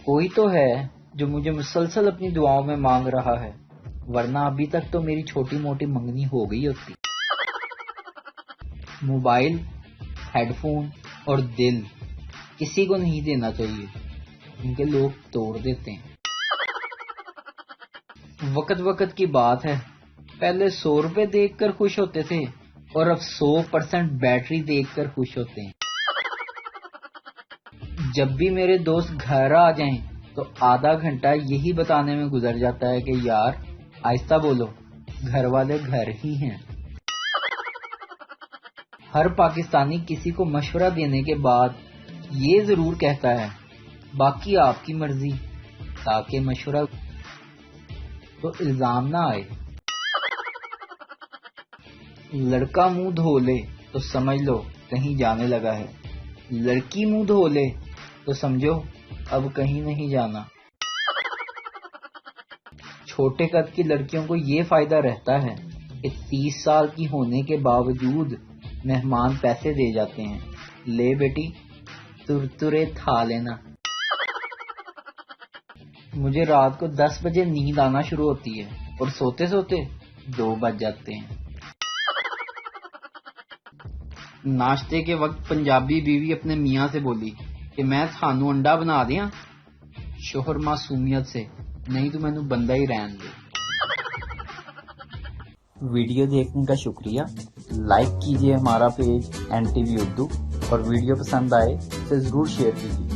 کوئی تو ہے جو مجھے مسلسل اپنی دعاؤں میں مانگ رہا ہے، ورنہ ابھی تک تو میری چھوٹی موٹی منگنی ہو گئی ہوتی۔ موبائل، ہیڈ فون اور دل کسی کو نہیں دینا چاہیے، ان کے لوگ توڑ دیتے ہیں۔ وقت وقت کی بات ہے، پہلے 100 روپے دیکھ کر خوش ہوتے تھے اور اب 100% بیٹری دیکھ کر خوش ہوتے ہیں۔ جب بھی میرے دوست گھر آ جائیں تو آدھا گھنٹہ یہی بتانے میں گزر جاتا ہے کہ یار آہستہ بولو، گھر والے گھر ہی ہیں۔ ہر پاکستانی کسی کو مشورہ دینے کے بعد یہ ضرور کہتا ہے باقی آپ کی مرضی، تاکہ مشورہ تو الزام نہ آئے۔ لڑکا منہ دھو لے تو سمجھ لو کہیں جانے لگا ہے، لڑکی منہ دھو لے تو سمجھو اب کہیں نہیں جانا۔ چھوٹے قد کی لڑکیوں کو یہ فائدہ رہتا ہے کہ 30 سال کی ہونے کے باوجود مہمان پیسے دے جاتے ہیں، لے بیٹی ترترے تھا لینا۔ مجھے رات کو 10 بجے نیند آنا شروع ہوتی ہے اور سوتے سوتے 2 بج جاتے ہیں۔ ناشتے کے وقت پنجابی بیوی اپنے میاں سے بولی کہ میں تھانوں انڈا بنا دیاں؟ شوہر معصومیت سے، نہیں تو مینوں بندہ ہی رہن دے۔ ویڈیو دیکھنے کا شکریہ، لائک کیجئے ہمارا پیج NTV اردو، اور ویڈیو پسند آئے تو ضرور شیئر کیجئے۔